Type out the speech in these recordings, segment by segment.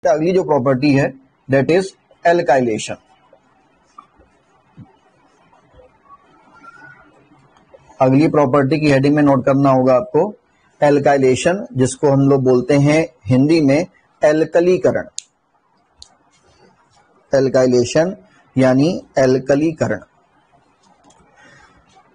अगली जो प्रॉपर्टी है दैट इज एल्काइलेशन। अगली प्रॉपर्टी की हेडिंग में नोट करना होगा आपको एल्काइलेशन, जिसको हम लोग बोलते हैं हिंदी में एल्कलीकरण। एल्काइलेशन यानी एल्कलीकरण।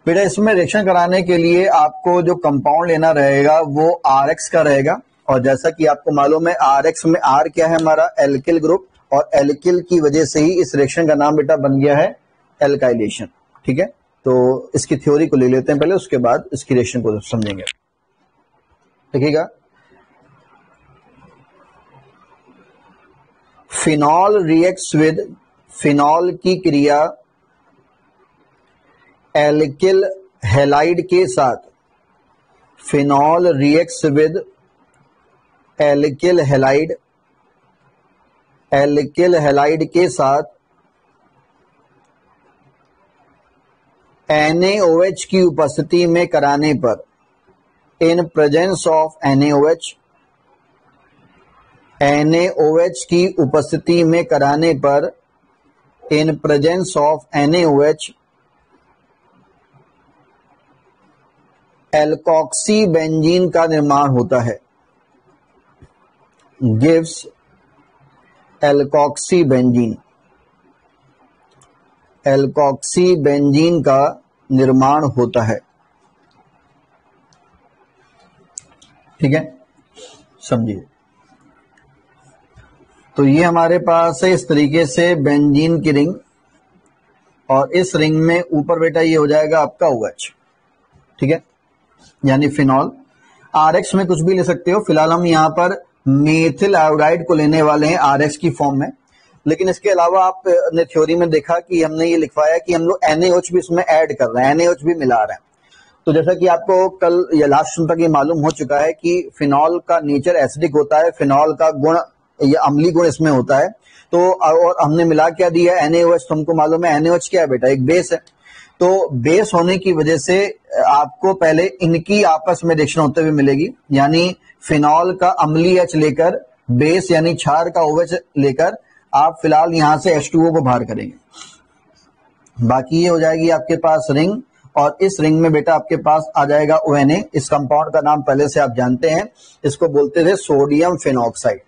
बेटा इसमें रिएक्शन कराने के लिए आपको जो कंपाउंड लेना रहेगा वो RX का रहेगा, और जैसा कि आपको मालूम है RX में R क्या है हमारा एल्किल ग्रुप, और एल्किल की वजह से ही इस रिएक्शन का नाम बेटा बन गया है एल्काइलेशन। ठीक है, तो इसकी थ्योरी को ले लेते हैं पहले, उसके बाद इसकी रिएक्शन को समझेंगे। देखिएगा, फिनॉल रिएक्ट्स विद, फिनॉल की क्रिया एल्किल हैलाइड के साथ, phenol reacts with alkyl halide, alkyl halide के साथ NaOH की उपस्थिति में कराने पर, in presence of NaOH, NaOH की उपस्थिति में कराने पर, in presence of NaOH alkoxy benzene का निर्माण होता है। Gives alkoxy benzene, alkoxy benzene का निर्माण होता है। ठीक है, समझिए। तो ये हमारे पास है इस तरीके से बेंजीन की रिंग, और इस रिंग में ऊपर बेटा ये हो जाएगा आपका OH। ठीक है, यानी फिनॉल। RX में कुछ भी ले सकते हो, फिलहाल हम यहाँ पर मेथिल आयोडाइड को लेने वाले हैं RX की फॉर्म में। लेकिन इसके अलावा आपने थ्योरी में देखा कि हमने ये लिखवाया कि हम लोग NaOH भी इसमें ऐड कर रहे हैं, NaOH भी मिला रहे हैं। तो जैसा कि आपको कल या लास्ट तक ये मालूम हो चुका है कि फिनॉल का नेचर एसिडिक होता है, फिनॉल का गुण या अम्लीय गुण इसमें होता है। तो और हमने मिला क्या दिया NaOH, तो हमको मालूम है NaOH क्या है बेटा, एक बेस है। तो बेस होने की वजह से आपको पहले इनकी आपस में रिएक्शन होते हुए मिलेगी, यानी फिनॉल का अम्लीय H लेकर बेस यानी क्षार का OH लेकर आप फिलहाल यहां से H2O को बाहर करेंगे। बाकी ये हो जाएगी आपके पास रिंग, और इस रिंग में बेटा आपके पास आ जाएगा ONA। इस कंपाउंड का नाम पहले से आप जानते हैं, इसको बोलते थे सोडियम फेनॉक्साइड।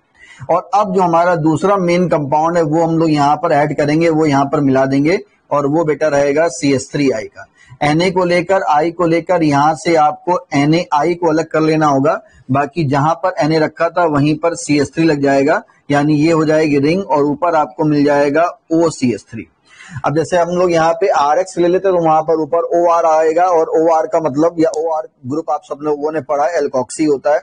और अब जो हमारा दूसरा मेन कंपाउंड है वो हम लोग यहाँ पर ऐड करेंगे, वो यहाँ पर मिला देंगे, और वो बेटा रहेगा CH3I का। Na को लेकर I को लेकर यहां से आपको NaI को अलग कर लेना होगा, बाकी जहां पर Na रखा था वहीं पर CH3 लग जाएगा, यानी ये हो जाएगी रिंग, और ऊपर आपको मिल जाएगा OCH3। अब जैसे हम लोग यहाँ पे RX ले लेते तो वहां पर ऊपर OR आएगा, और OR का मतलब या OR ग्रुप आप सब लोगों ने पढ़ा है एल्कोक्सी होता है,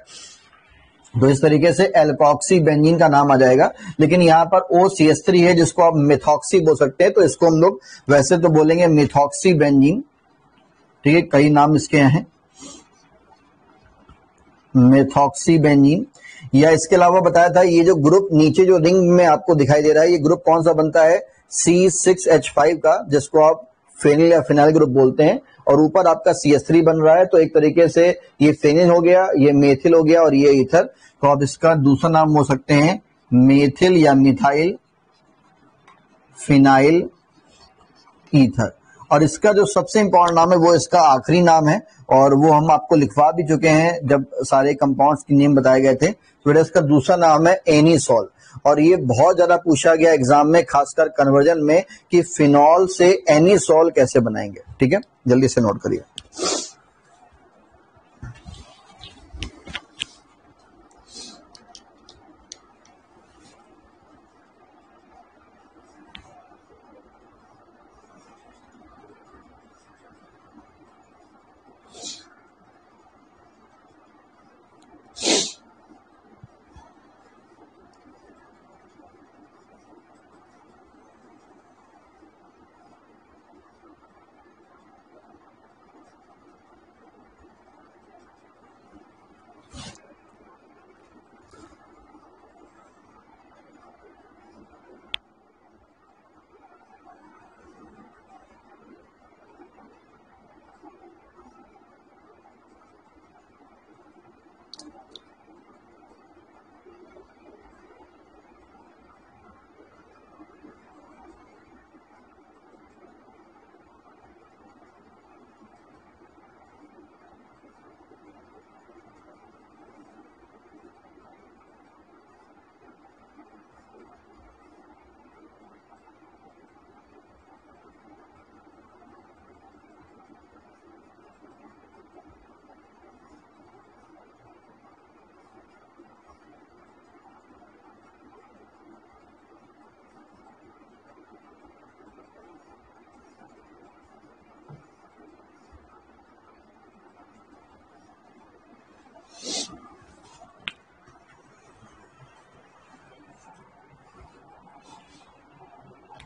तो इस तरीके से एल्कोक्सी बेंजीन का नाम आ जाएगा। लेकिन यहाँ पर OCH3 है जिसको आप मिथॉक्सी बोल सकते हैं, तो इसको हम लोग वैसे तो बोलेंगे मिथॉक्सी बेंजीन। ठीक है, कई नाम इसके हैं, मिथॉक्सी बेंजीन। या इसके अलावा बताया था ये जो ग्रुप नीचे जो रिंग में आपको दिखाई दे रहा है, ये ग्रुप कौन सा बनता है C6H5 का, जिसको आप फेनिल या फिनाइल ग्रुप बोलते हैं, और ऊपर आपका CH3 बन रहा है। तो एक तरीके से ये फेनिल हो गया, ये मेथिल हो गया, और ये ईथर। तो आप इसका दूसरा नाम हो सकते हैं मेथिल या मिथाइल फिनाइल ईथर। और इसका जो सबसे इंपॉर्टेंट नाम है वो इसका आखिरी नाम है, और वो हम आपको लिखवा भी चुके हैं जब सारे कंपाउंड्स की नेम बताए गए थे। तो इसका दूसरा नाम है एनीसॉल, और ये बहुत ज्यादा पूछा गया एग्जाम में, खासकर कन्वर्जन में, कि फिनॉल से एनीसॉल कैसे बनाएंगे। ठीक है, जल्दी से नोट करिए।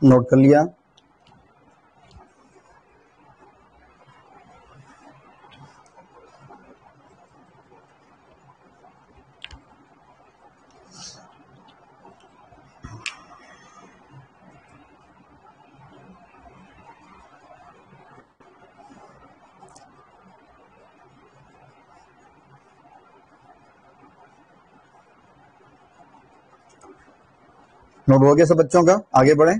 नोट कर लिया। नोट हो गया सब बच्चों का, आगे बढ़े।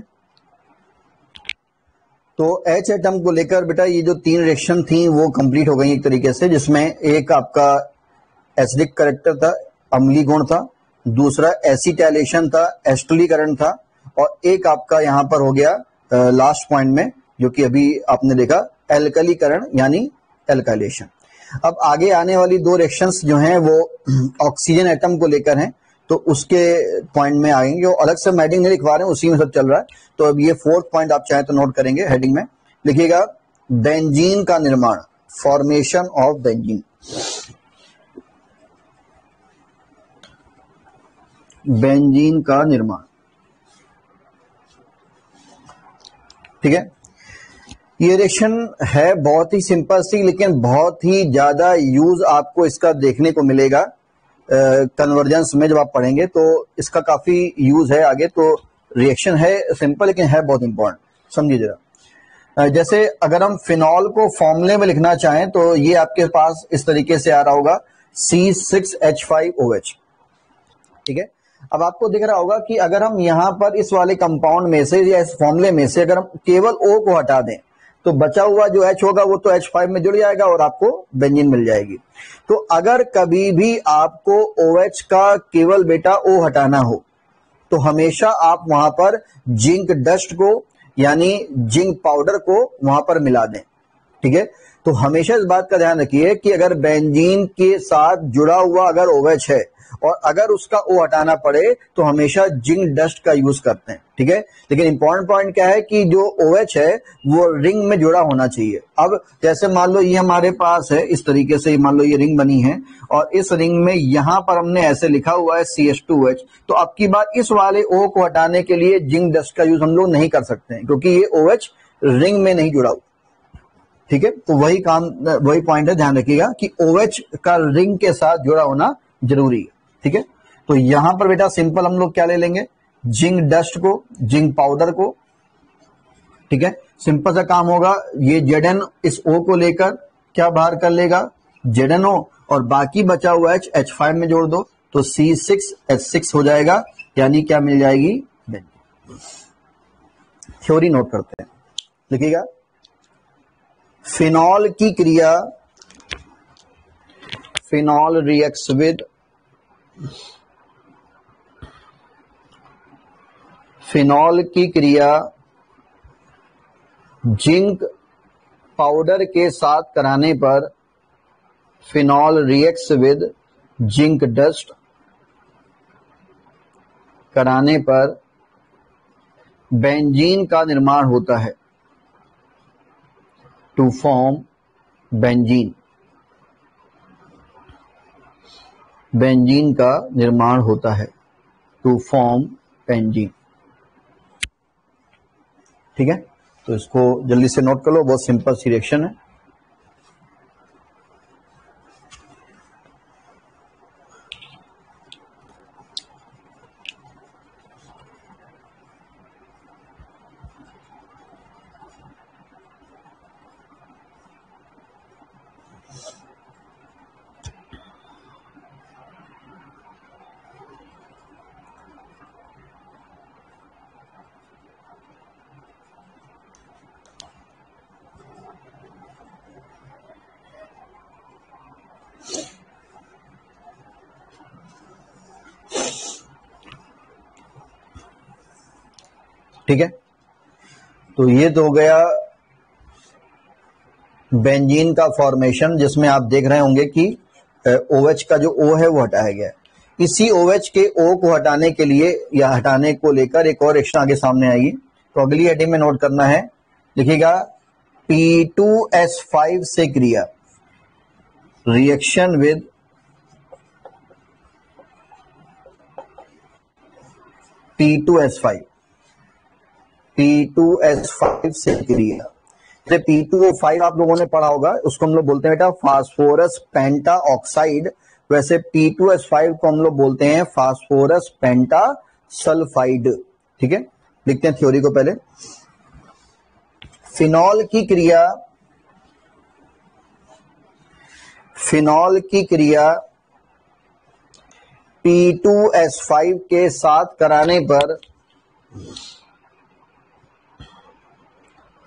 तो एच एटम को लेकर बेटा ये जो 3 रिएक्शन थी वो कंप्लीट हो गई एक तरीके से, जिसमें एक आपका एसिडिक करेक्टर था, अम्लीय गुण था, दूसरा एसिटाइलेशन था, एस्टरीकरण था, और एक आपका यहां पर हो गया लास्ट पॉइंट में जो कि अभी आपने देखा एल्कलीकरण यानी एल्काइलेशन। अब आगे आने वाली 2 रिएक्शंस जो हैं वो ऑक्सीजन एटम को लेकर हैं, तो उसके पॉइंट में आएंगे, जो अलग से हेडिंग नहीं लिखवा रहे हैं, उसी में सब चल रहा है। तो अब ये 4th पॉइंट आप चाहे तो नोट करेंगे, हेडिंग में लिखिएगा बेंजीन का निर्माण, फॉर्मेशन ऑफ बेंजीन। बेंजीन का निर्माण, ठीक है। ये रिएक्शन है बहुत ही सिंपल सी, लेकिन बहुत ही ज्यादा यूज आपको इसका देखने को मिलेगा कन्वर्जेंस में। जब आप पढ़ेंगे तो इसका काफी यूज है आगे। तो रिएक्शन है सिंपल लेकिन है बहुत इंपॉर्टेंट, समझिए जरा। जैसे अगर हम फिनॉल को फॉर्मूले में लिखना चाहें तो ये आपके पास इस तरीके से आ रहा होगा C6H5OH, ठीक है। अब आपको दिख रहा होगा कि अगर हम यहां पर इस वाले कंपाउंड में से या इस फॉर्मूले में से अगर हम केवल O को हटा दें तो बचा हुआ जो H होगा वो तो H5 में जुड़ जाएगा और आपको बेंजीन मिल जाएगी। तो अगर कभी भी आपको OH का केवल बेटा O हटाना हो तो हमेशा आप वहां पर जिंक डस्ट को यानी जिंक पाउडर को वहां पर मिला दें, ठीक है। तो हमेशा इस बात का ध्यान रखिए कि अगर बेंजीन के साथ जुड़ा हुआ अगर OH है और अगर उसका O हटाना पड़े तो हमेशा जिंक डस्ट का यूज करते हैं, ठीक है। लेकिन इंपॉर्टेंट पॉइंट क्या है कि जो OH है वो रिंग में जुड़ा होना चाहिए। अब जैसे मान लो ये हमारे पास है इस तरीके से, मान लो ये रिंग बनी है और इस रिंग में यहां पर हमने ऐसे लिखा हुआ है CH2H, तो अब की बात इस वाले O को हटाने के लिए जिंक डस्ट का यूज हम लोग नहीं कर सकते हैं क्योंकि ये OH रिंग में नहीं जुड़ा हुआ, ठीक है। तो वही काम, वही पॉइंट है, ध्यान रखिएगा कि OH का रिंग के साथ जुड़ा होना जरूरी है, ठीक है। तो यहां पर बेटा सिंपल हम लोग क्या ले लेंगे, जिंक डस्ट को, जिंक पाउडर को, ठीक है। सिंपल सा काम होगा, ये Zn इस O को लेकर क्या बाहर कर लेगा ZnO और बाकी बचा हुआ H H5 में जोड़ दो तो C6H6 हो जाएगा, यानी क्या मिल जाएगी बेंजीन। थ्योरी नोट करते हैं, लिखिएगा फिनॉल की क्रिया, फिनॉल रिएक्ट्स विद फिनॉल की क्रिया जिंक पाउडर के साथ कराने पर phenol reacts with zinc dust कराने पर बेंजीन का निर्माण होता है, टू फॉर्म बेंजीन। बेंजीन का निर्माण होता है टू फॉर्म बेंजीन, ठीक है। तो इसको जल्दी से नोट कर लो, बहुत सिंपल सी रिएक्शन है। ठीक है, तो ये तो हो गया बेंजीन का फॉर्मेशन, जिसमें आप देख रहे होंगे कि OH का जो O है वो हटाया गया है। इसी OH के O को हटाने के लिए या हटाने को लेकर एक और रिएक्शन आगे सामने आएगी। तो अगली हेडिंग में नोट करना है, लिखिएगा P2S5 से क्रिया, रिएक्शन विद P2S5, P2S5 से क्रिया। जैसे P2O5 आप लोगों ने पढ़ा होगा, उसको हम लोग बोलते हैं बेटा फास्फोरस पेंटा ऑक्साइड। वैसे P2S5 को हम लोग बोलते हैं फास्फोरस पेंटा सल्फाइड। ठीक है, लिखते हैं थ्योरी को पहले। फिनॉल की क्रिया P2S5 के साथ कराने पर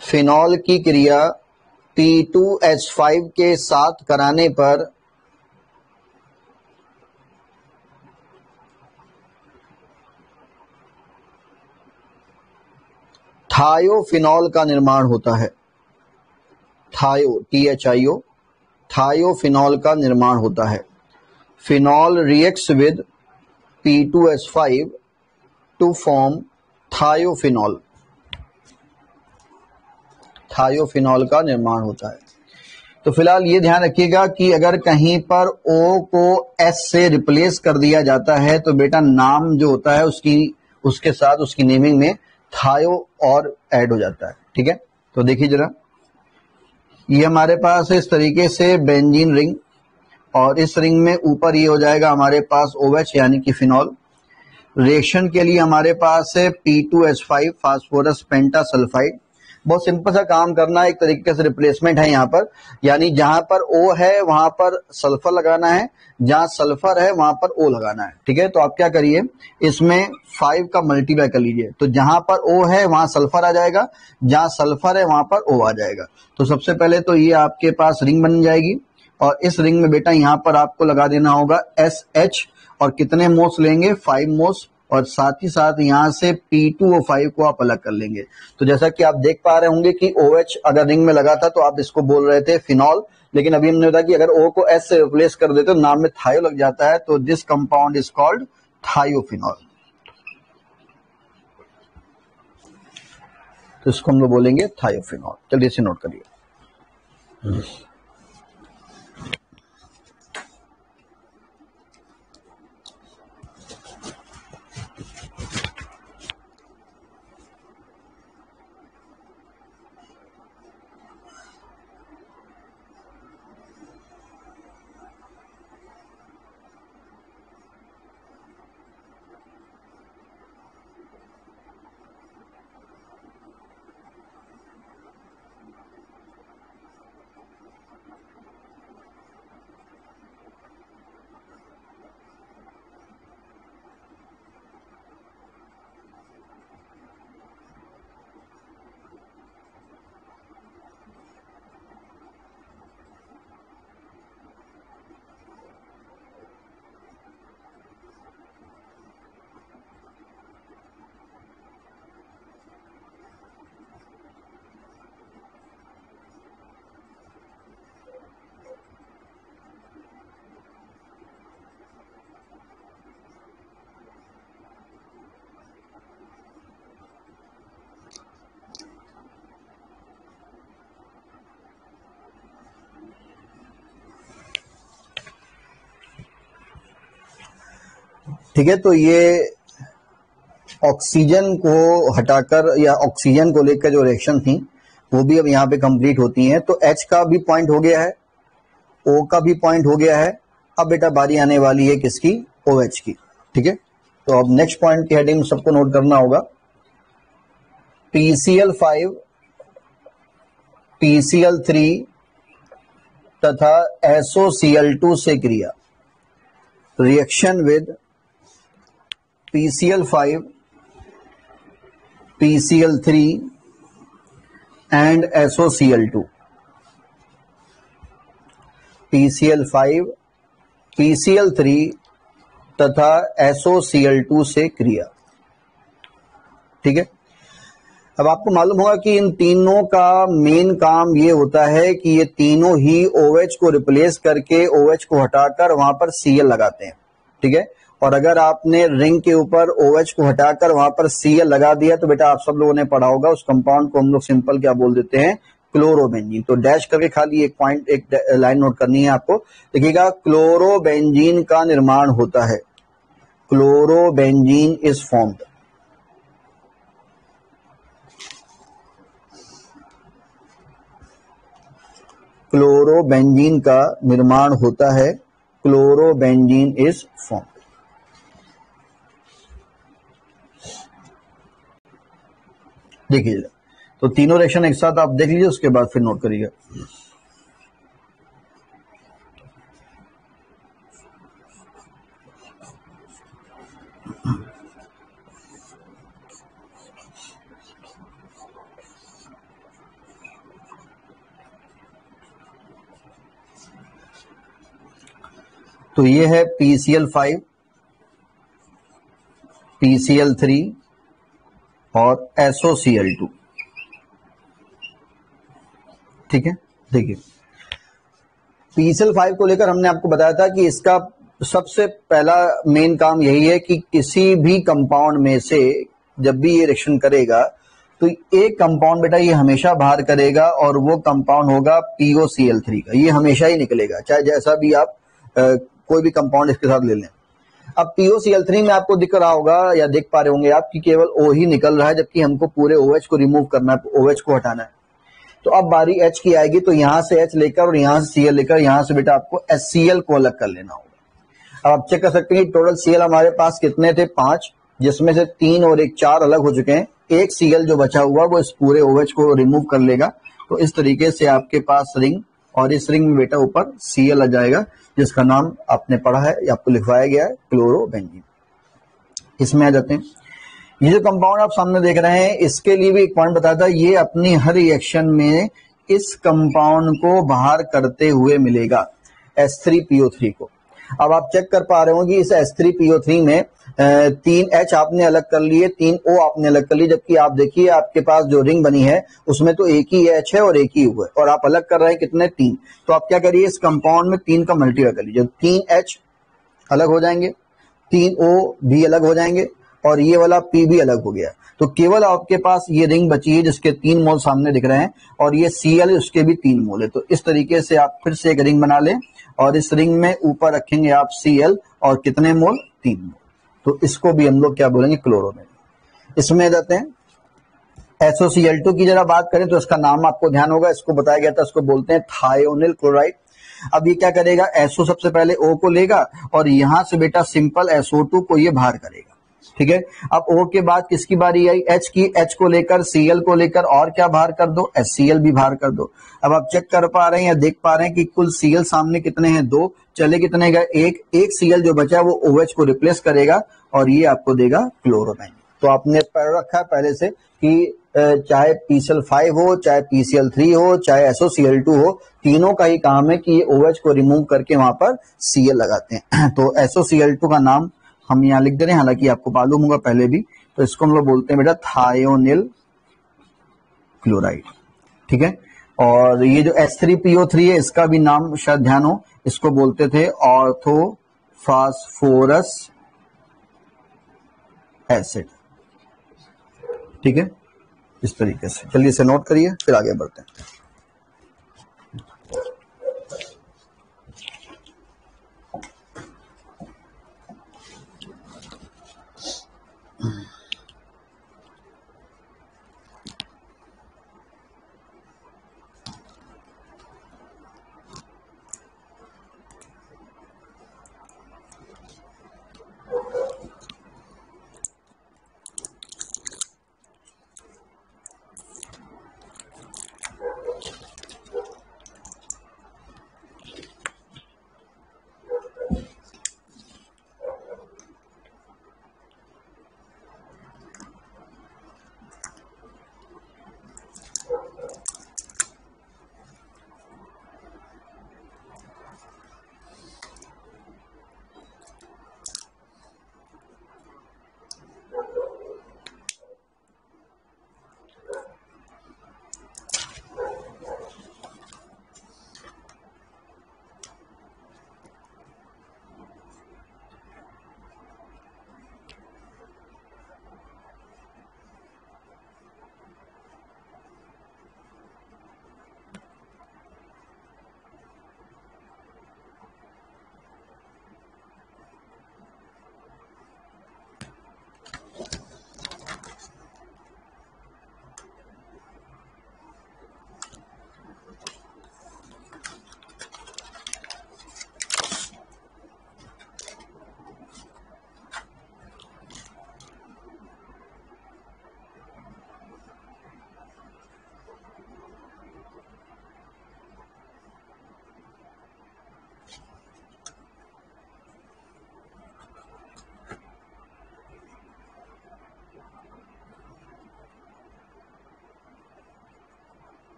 फिनॉल की क्रिया P2H5 के साथ कराने पर थायोफिनॉल का निर्माण होता है। THIO थायोफिनॉल का निर्माण होता है। Phenol reacts with P2H5 to form thiophenol. Thiophenol का निर्माण होता है। तो फिलहाल ये ध्यान रखिएगा कि अगर कहीं पर O को S से रिप्लेस कर दिया जाता है तो बेटा नाम जो होता है उसके साथ उसकी नेमिंग में थायो और ऐड हो जाता है। ठीक है, तो देखिए जरा, ये हमारे पास इस तरीके से बेंजीन रिंग, और इस रिंग में ऊपर ये हो जाएगा हमारे पास OH यानी कि फिनॉल। रिएक्शन के लिए हमारे पास है P2H5 फास्फोरस पेंटासल्फाइड। बहुत सिंपल सा काम करना है, एक तरीके से रिप्लेसमेंट है यहाँ पर, यानी जहां पर O है वहां पर सल्फर लगाना है, जहां सल्फर है वहां पर O लगाना है। ठीक है, तो आप क्या करिए, इसमें 5 का मल्टीप्लाई कर लीजिए, तो जहां पर O है वहां सल्फर आ जाएगा, जहां सल्फर है वहां पर O आ जाएगा। तो सबसे पहले तो ये आपके पास रिंग बन जाएगी, और इस रिंग में बेटा यहाँ पर आपको लगा देना होगा SH, और कितने मोल्स लेंगे, 5 मोल्स, और साथ ही साथ यहाँ से P2O5 को आप अलग कर लेंगे। तो जैसा कि आप देख पा रहे होंगे कि OH अगर रिंग में लगा था तो आप इसको बोल रहे थे फिनॉल, लेकिन अभी हमने बताया कि अगर O को S से रिप्लेस कर देते तो नाम में थायो लग जाता है, तो दिस कंपाउंड इज कॉल्ड थायोफिनॉल। तो इसको हम लोग बोलेंगे थायोफिनॉल। चलिए इसे नोट करिए। ठीक है, तो ये ऑक्सीजन को हटाकर या ऑक्सीजन को लेकर जो रिएक्शन थी वो भी अब यहाँ पे कंप्लीट होती हैं। तो H का भी पॉइंट हो गया है, O का भी पॉइंट हो गया है। अब बेटा बारी आने वाली है किसकी, OH की। ठीक है, तो अब नेक्स्ट पॉइंट की हेडिंग सबको नोट करना होगा। PCl5 PCl3 तथा SOCl2 से क्रिया। Reaction with PCl5 PCl3 and SOCl2। PCl5 PCl3 तथा SOCl2 से क्रिया। ठीक है, अब आपको मालूम होगा कि इन तीनों का मेन काम ये होता है कि ये तीनों ही OH को रिप्लेस करके OH को हटाकर वहां पर Cl लगाते हैं। ठीक है, और अगर आपने रिंग के ऊपर OH को हटाकर वहां पर Cl लगा दिया तो बेटा आप सब लोगों ने पढ़ा होगा उस कंपाउंड को हम लोग सिंपल क्या बोल देते हैं, क्लोरोबेंजीन। तो डैश करके खाली एक पॉइंट, एक लाइन नोट करनी है आपको। देखिएगा, क्लोरोबेंजीन का निर्माण होता है। Chlorobenzene is formed. क्लोरोबेंजीन का निर्माण होता है, क्लोरोबेंजीन इज फॉर्म। देखिए, तो तीनों रिएक्शन एक साथ आप देख लीजिए, उसके बाद फिर नोट करिएगा। तो ये है PCl5, PCl3 और SOCl2। ठीक है, देखिए PCl5 को लेकर हमने आपको बताया था कि इसका सबसे पहला मेन काम यही है कि किसी भी कंपाउंड में से जब भी ये रिएक्शन करेगा तो एक कंपाउंड बेटा ये हमेशा बाहर करेगा और वो कंपाउंड होगा POCl3 का, ये हमेशा ही निकलेगा, चाहे जैसा भी आप कोई भी कंपाउंड इसके साथ ले लें। अब POCl3 में आपको दिख रहा होगा या देख पा रहे होंगे आप कि केवल O ही निकल रहा है, जबकि हमको पूरे OH को रिमूव करना है, OH को हटाना है। तो अब बारी H की आएगी, तो यहां से H लेकर और यहां से Cl लेकर यहां से बेटा आपको HCl को अलग कर लेना होगा। अब आप चेक कर सकते हैं कि टोटल Cl हमारे पास कितने थे, 5, जिसमें से 3 और 1 4 अलग हो चुके हैं। एक Cl जो बचा हुआ वो इस पूरे OH को रिमूव कर लेगा। तो इस तरीके से आपके पास रिंग, और इस रिंग में बेटा ऊपर Cl आ जाएगा, जिसका नाम आपने पढ़ा है या आपको लिखवाया गया है क्लोरोबेंजीन। इसमें आ जाते हैं, ये जो कंपाउंड आप सामने देख रहे हैं इसके लिए भी एक पॉइंट बताया था, ये अपनी हर रिएक्शन में इस कंपाउंड को बाहर करते हुए मिलेगा, H3PO3 को। अब आप चेक कर पा रहे हो कि इस H3PO3 में 3 H आपने अलग कर लिए, 3 O आपने अलग कर लिए, जबकि आप देखिए आपके पास जो रिंग बनी है उसमें तो एक ही H है और एक ही O है, और आप अलग कर रहे हैं कितने, 3। तो आप क्या करिए, इस कंपाउंड में 3 का मल्टीप्लाई कर लीजिए, 3 H अलग हो जाएंगे, 3 O भी अलग हो जाएंगे, और ये वाला P भी अलग हो गया। तो केवल आपके पास ये रिंग बची है जिसके 3 मोल सामने दिख रहे हैं, और ये Cl उसके भी 3 मोल है। तो इस तरीके से आप फिर से एक रिंग बना लें, और इस रिंग में ऊपर रखेंगे आप Cl, और कितने मोल, 3 मोल। तो इसको भी हम लोग क्या बोलेंगे, क्लोरोबेंजीन। इसमें जाते हैं SOCl2 की जरा बात करें तो इसका नाम आपको ध्यान होगा, इसको बताया गया था, इसको बोलते हैं थायोनिल क्लोराइड। अब ये क्या करेगा, SO सबसे पहले O को लेगा और यहां से बेटा सिंपल SO2 को ये बाहर करेगा। ठीक है, अब O के बाद किसकी बारी आई, H की, H को लेकर Cl को लेकर और क्या बाहर कर दो, HCl भी बाहर कर दो। अब आप चेक कर पा रहे हैं या देख पा रहे हैं कि कुल Cl सामने कितने हैं, 2, चले कितने गए, एक Cl जो बचा वो OH को रिप्लेस करेगा और ये आपको देगा क्लोरोबेंजीन। तो आपने पढ़ रखा है पहले से कि चाहे PCl5 हो, चाहे PCl3 हो, चाहे SOCl2 हो, तीनों का ही काम है कि ये OH को रिमूव करके वहां पर Cl लगाते हैं। तो SOCl2 का नाम हम यहाँ लिख दे रहे हैं, हालांकि आपको मालूम होगा पहले भी। तो इसको हम लोग बोलते हैं बेटा थायोनिल क्लोराइड। ठीक है, और ये जो H3PO3 है इसका भी नाम शायद ध्यान हो, इसको बोलते थे ऑर्थोफॉस्फोरस एसिड। ठीक है, इस तरीके से चलिए इसे नोट करिए, फिर आगे बढ़ते हैं।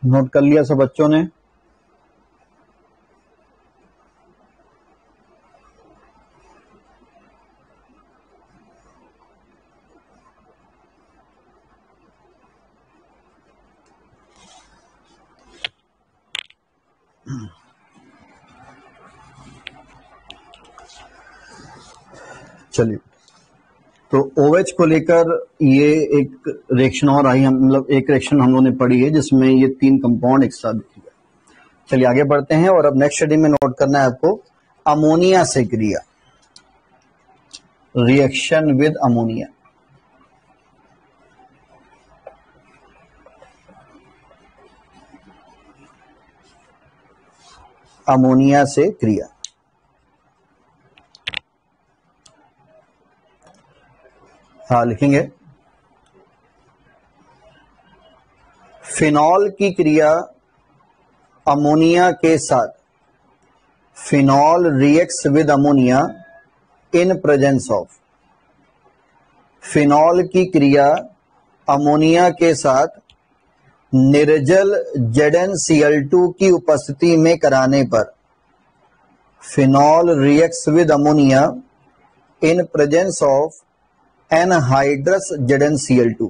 नोट कर लिया सब बच्चों ने? चलिए, तो OH को लेकर ये एक रिएक्शन और आई, हम मतलब एक रिएक्शन हम लोगों ने पढ़ी है जिसमें ये 3 कंपाउंड एक साथ दिखे गए। चलिए आगे बढ़ते हैं और अब नेक्स्ट हेडिंग में नोट करना है आपको अमोनिया से क्रिया, रिएक्शन विद अमोनिया। अमोनिया से क्रिया। हाँ लिखेंगे, फिनॉल की क्रिया अमोनिया के साथ, phenol reacts with ammonia in presence of, phenol की क्रिया अमोनिया के साथ निर्जल ZnCl2 की उपस्थिति में कराने पर, phenol reacts with ammonia in presence of anhydrous ZnCl2,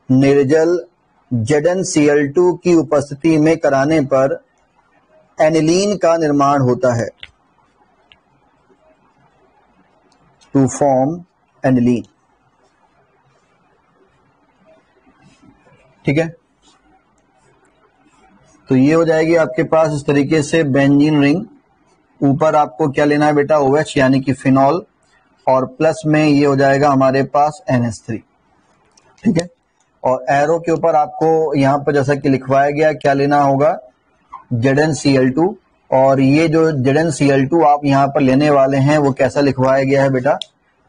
निर्जल ZnCl2 की उपस्थिति में कराने पर एनिलीन का निर्माण होता है, टू फॉर्म एनिलीन। ठीक है, तो ये हो जाएगी आपके पास इस तरीके से बेंजीन रिंग। ऊपर आपको क्या लेना है बेटा, OH यानी कि फिनॉल, और प्लस में ये हो जाएगा हमारे पास NH3। ठीक है, और एरो के ऊपर आपको यहां पर जैसा कि लिखवाया गया क्या लेना होगा, ZnCl2, और ये जो ZnCl2 आप यहां पर लेने वाले हैं वो कैसा लिखवाया गया है बेटा,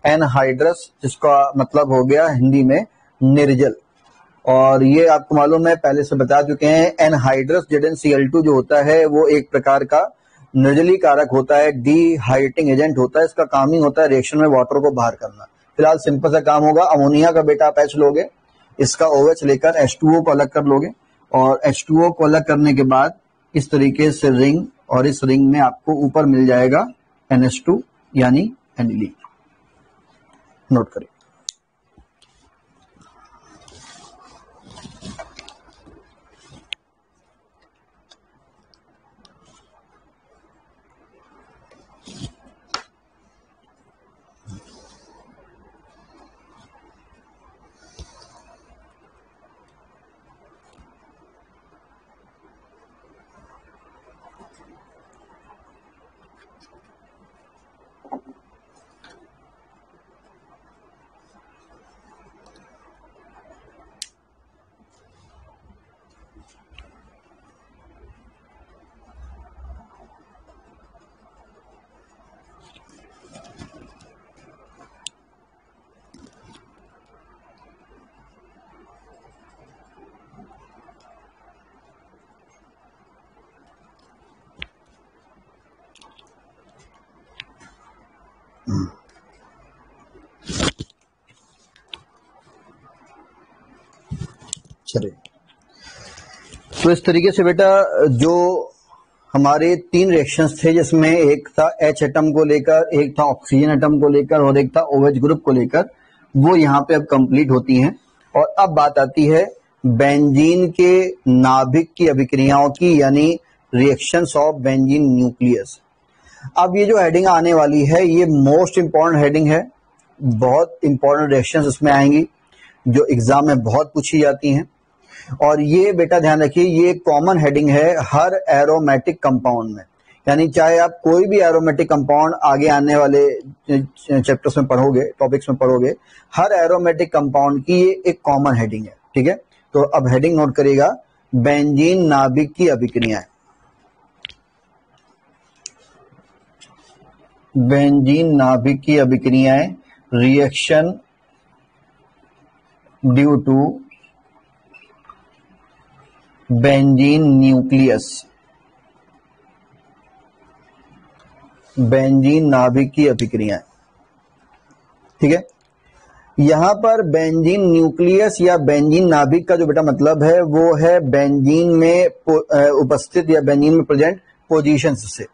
एनहाइड्रस, जिसका मतलब हो गया हिंदी में निर्जल। और ये आपको मालूम है, पहले से बता चुके हैं, एनहाइड्रस ZnCl2 जो होता है वो एक प्रकार का निर्जली कारक होता है, डिहाइड्रेटिंग एजेंट होता है। इसका काम ही होता है रिएक्शन में वाटर को बाहर करना। फिलहाल सिंपल सा काम होगा, अमोनिया का बेटा आप H लोगे, इसका OH लेकर H2O को अलग कर लोगे, और H2O को अलग करने के बाद इस तरीके से रिंग, और इस रिंग में आपको ऊपर मिल जाएगा NH2 यानी एनिलीन। नोट करिए। चलिए, तो इस तरीके से बेटा जो हमारे 3 रिएक्शंस थे, जिसमें एक था H एटम को लेकर, एक था ऑक्सीजन एटम को लेकर, और एक था OH ग्रुप को लेकर, वो यहाँ पे अब कंप्लीट होती हैं। और अब बात आती है बेंजीन के नाभिक की अभिक्रियाओं की, यानी रिएक्शंस ऑफ बेंजीन न्यूक्लियस। अब ये जो हेडिंग आने वाली है ये मोस्ट इंपॉर्टेंट हेडिंग है, बहुत इंपॉर्टेंट रिएक्शंस इसमें आएंगी जो एग्जाम में बहुत पूछी जाती हैं। और ये बेटा ध्यान रखिए, ये कॉमन हेडिंग है हर एरोमेटिक कंपाउंड में, यानी चाहे आप कोई भी एरोमेटिक कंपाउंड आगे आने वाले चैप्टर्स में पढ़ोगे, टॉपिक्स में पढ़ोगे, हर एरोमेटिक कंपाउंड की ये एक कॉमन हेडिंग है। ठीक है, तो अब हेडिंग नोट करिएगा, बेंजीन नाभिक की अभिक्रियाएं। बेंजीन नाभिक की अभिक्रियाएं, reaction due to benzene nucleus, benzene नाभिक की अभिक्रियाएं। ठीक है, यहाँ पर बेंजीन न्यूक्लियस या बेंजीन नाभिक का जो बेटा मतलब है वो है बेंजीन में उपस्थित या बेंजीन में प्रेजेंट पोजीशंस से।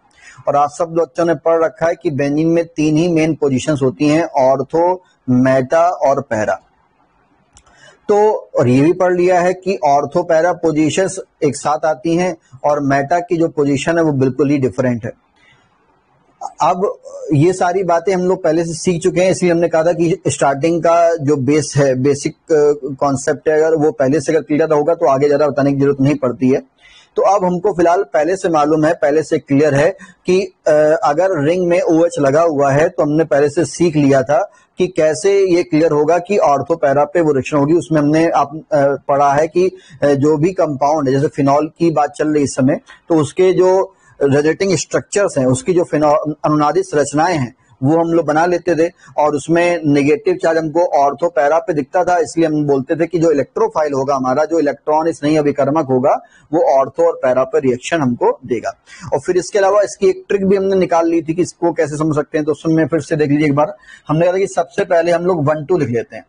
और आप सब बच्चों ने पढ़ रखा है कि बेंजीन में 3 ही मेन पोजीशंस होती हैं, ऑर्थो, मेटा और पैरा। तो और ये भी पढ़ लिया है कि ऑर्थो पैरा पोजीशंस एक साथ आती हैं और मेटा की जो पोजीशन है वो बिल्कुल ही डिफरेंट है। अब ये सारी बातें हम लोग पहले से सीख चुके हैं, इसलिए हमने कहा था कि स्टार्टिंग का जो बेस है, बेसिक कॉन्सेप्ट है, अगर वो पहले से अगर क्लियर होगा तो आगे ज्यादा बताने की जरूरत नहीं पड़ती है। तो अब हमको फिलहाल पहले से मालूम है, पहले से क्लियर है कि अगर रिंग में OH लगा हुआ है तो हमने पहले से सीख लिया था कि कैसे ये क्लियर होगा कि ऑर्थो पैरा पे वो रिएक्शन होगी। उसमें हमने पढ़ा है कि जो भी कंपाउंड है, जैसे फिनॉल की बात चल रही इस समय, तो उसके जो रिजल्टिंग स्ट्रक्चर्स हैं, उसकी जो अनुनादित संरचनाएं हैं वो हम लोग बना लेते थे और उसमें नेगेटिव चार्ज हमको ऑर्थो पैरा पे दिखता था, इसलिए हम बोलते थे कि जो इलेक्ट्रोफाइल होगा हमारा, जो इलेक्ट्रॉन स्नेही अभिकर्मक होगा, वो ऑर्थो और पैरा पर रिएक्शन हमको देगा। और फिर इसके अलावा इसकी एक ट्रिक भी हमने निकाल ली थी कि इसको कैसे समझ सकते हैं, तो उसमें फिर से देख लीजिए एक बार। हमने कहा कि सबसे पहले हम लोग 1,2 लिख लेते हैं,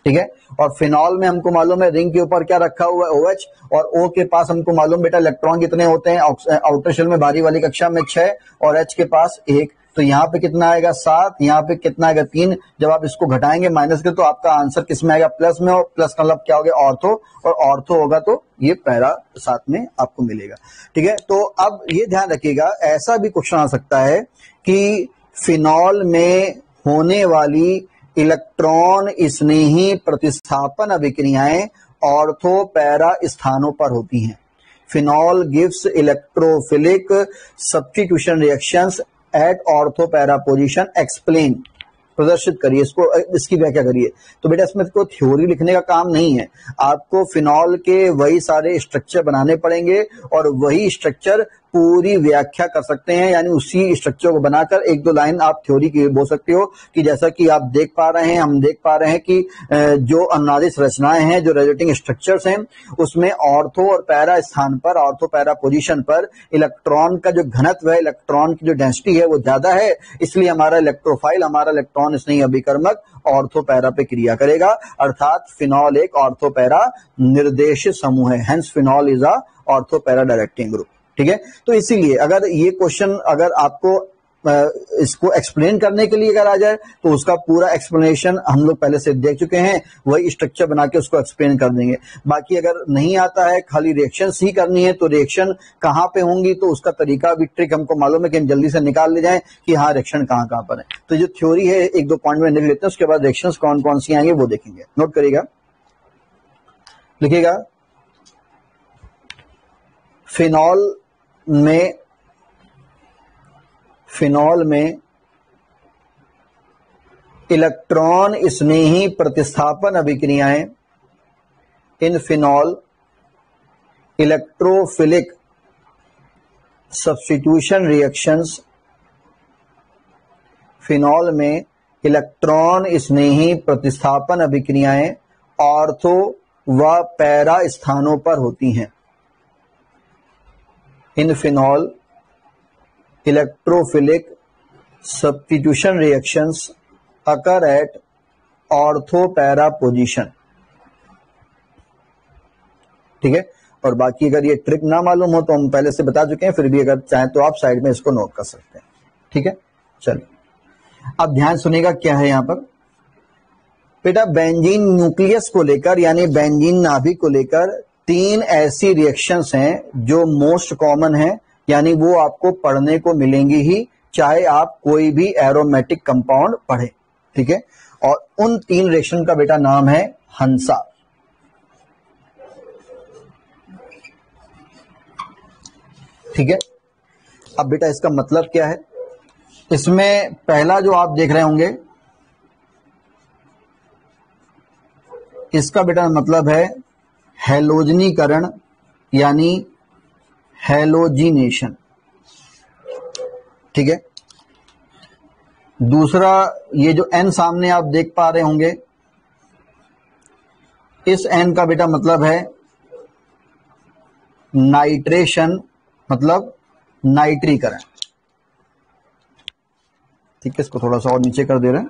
ठीक है। और फिनॉल में हमको मालूम है रिंग के ऊपर क्या रखा हुआ है, OH, और O के पास हमको मालूम बेटा इलेक्ट्रॉन कितने होते हैं, आउटर शेल में बाहरी वाली कक्षा में 6 और H के पास 1, तो यहाँ पे कितना आएगा 7, यहाँ पे कितना आएगा 3। जब आप इसको घटाएंगे माइनस के तो आपका आंसर किस में आएगा, प्लस में, और प्लस का मतलब क्या हो गया, ऑर्थो, और ऑर्थो होगा तो ये पैरा साथ में आपको मिलेगा, ठीक है। तो अब ये ध्यान रखिएगा, ऐसा भी क्वेश्चन आ सकता है कि फिनॉल में होने वाली इलेक्ट्रॉन स्नेही प्रतिस्थापन अभिक्रियाएं ऑर्थो पैरा स्थानों पर होती हैं। Phenol gives electrophilic substitution reactions at ortho para position, explain, प्रदर्शित करिए इसको, इसकी व्याख्या करिए। तो बेटा इसमें कोई थ्योरी लिखने का काम नहीं है, आपको फिनॉल के वही सारे स्ट्रक्चर बनाने पड़ेंगे और वही स्ट्रक्चर पूरी व्याख्या कर सकते हैं, यानी उसी स्ट्रक्चर को बनाकर 1-2 लाइन आप थ्योरी की बोल सकते हो कि जैसा कि आप देख पा रहे हैं, हम देख पा रहे हैं कि जो अनुनादित संरचनाएं हैं, जो रिजल्टिंग स्ट्रक्चर्स हैं, उसमें ऑर्थो और पैरा स्थान पर, ऑर्थो पैरा पोजीशन पर इलेक्ट्रॉन का जो घनत्व है, इलेक्ट्रॉन की जो डेंसिटी है वो ज्यादा है, इसलिए हमारा इलेक्ट्रोफाइल, हमारा इलेक्ट्रॉन स्नेही अभिकर्मक ऑर्थो पैरा पे क्रिया करेगा, अर्थात फिनॉल एक ऑर्थो पैरा निर्देशित समूह है, hence phenol is a ortho para directing group, ठीक है। तो इसीलिए अगर ये क्वेश्चन अगर आपको इसको एक्सप्लेन करने के लिए अगर आ जाए तो उसका पूरा एक्सप्लेनेशन हम लोग पहले से देख चुके हैं, वही स्ट्रक्चर बना के उसको एक्सप्लेन कर देंगे। बाकी अगर नहीं आता है, खाली रिएक्शन ही करनी है, तो रिएक्शन कहाँ पे होंगी तो उसका तरीका भी, ट्रिक हमको मालूम है कि हम जल्दी से निकाल ले जाएं कि हाँ रिएक्शन कहाँ कहाँ पर है। तो जो थ्योरी है 1-2 पॉइंट में लिख लेते हैं, उसके बाद रिएक्शन कौन कौन सी आएंगे वो देखेंगे। नोट करिएगा, लिखिएगा, फिनॉल में इलेक्ट्रॉन स्नेही प्रतिस्थापन अभिक्रियाएं, इन phenol electrophilic substitution reactions, phenol में इलेक्ट्रॉन स्नेही प्रतिस्थापन अभिक्रियाएं ऑर्थो व पैरा स्थानों पर होती हैं। इन phenol electrophilic substitution reactions occur at ortho para position, ठीक है। और बाकी अगर ये ट्रिक ना मालूम हो तो हम पहले से बता चुके हैं, फिर भी अगर चाहें तो आप साइड में इसको नोट कर सकते हैं, ठीक है। चलिए अब ध्यान सुनिएगा क्या है यहां पर बेटा। बेंजीन न्यूक्लियस को लेकर यानी बेंजीन नाभिक को लेकर 3 ऐसी रिएक्शंस हैं जो मोस्ट कॉमन है, यानी वो आपको पढ़ने को मिलेंगी ही, चाहे आप कोई भी एरोमेटिक कंपाउंड पढ़े, ठीक है। और उन 3 रिएक्शन का बेटा नाम है हंसा, ठीक है। अब बेटा इसका मतलब क्या है, इसमें पहला जो आप देख रहे होंगे, इसका बेटा मतलब है हैलोजनीकरण यानी हैलोजिनेशन, ठीक है। दूसरा ये जो N सामने आप देख पा रहे होंगे, इस N का बेटा मतलब है नाइट्रेशन, मतलब नाइट्रीकरण, ठीक है। इसको थोड़ा सा और नीचे कर दे रहे हैं,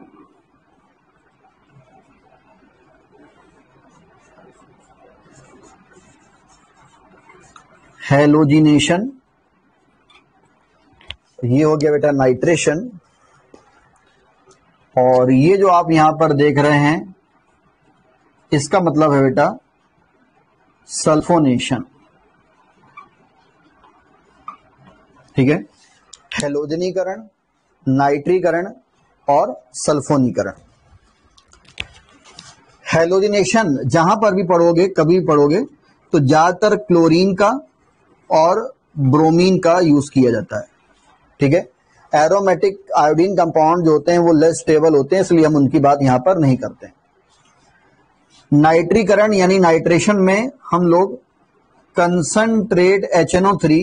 हैलोजिनेशन, ये हो गया बेटा नाइट्रेशन, और ये जो आप यहां पर देख रहे हैं इसका मतलब है बेटा सल्फोनेशन। ठीक है, हैलोजनीकरण, नाइट्रीकरण और सल्फोनीकरण। हैलोजिनेशन जहां पर भी पढ़ोगे, कभी भी पढ़ोगे, तो ज्यादातर क्लोरीन का और ब्रोमीन का यूज किया जाता है। ठीक है, एरोमेटिक आयोडीन कंपाउंड जो होते हैं वो लेस स्टेबल होते हैं, इसलिए हम उनकी बात यहां पर नहीं करते हैं। नाइट्रीकरण यानी नाइट्रेशन में हम लोग concentrate HNO3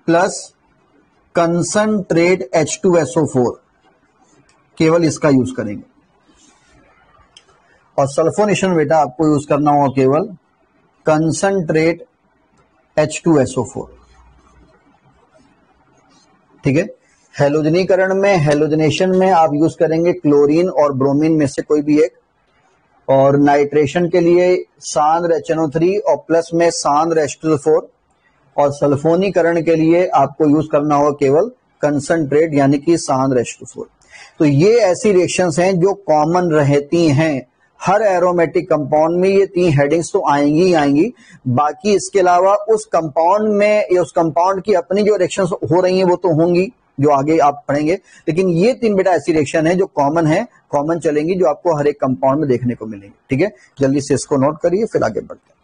plus concentrate H2SO4 केवल इसका यूज करेंगे, और सल्फोनेशन बेटा आपको यूज करना होगा केवल कंसंट्रेट H2SO4। ठीक है, हैलोजनीकरण में, हैलोजनेशन में आप यूज करेंगे क्लोरीन और ब्रोमीन में से कोई भी एक, और नाइट्रेशन के लिए सांद्र HNO3 और प्लस में सांद्र H2SO4, और सल्फोनीकरण के लिए आपको यूज करना होगा केवल कंसंट्रेट यानी कि सांद्र H2SO4। तो ये ऐसी रिएक्शंस हैं जो कॉमन रहती हैं हर एरोमेटिक कंपाउंड में, ये 3 हेडिंग्स तो आएंगी ही आएंगी। बाकी इसके अलावा उस कंपाउंड में या उस कंपाउंड की अपनी जो रिएक्शंस हो रही हैं वो तो होंगी, जो आगे आप पढ़ेंगे, लेकिन ये 3 बेटा ऐसी रिएक्शन है जो कॉमन है, कॉमन चलेंगी, जो आपको हर एक कंपाउंड में देखने को मिलेंगी। ठीक है, जल्दी से इसको नोट करिए, फिर आगे बढ़ते हैं।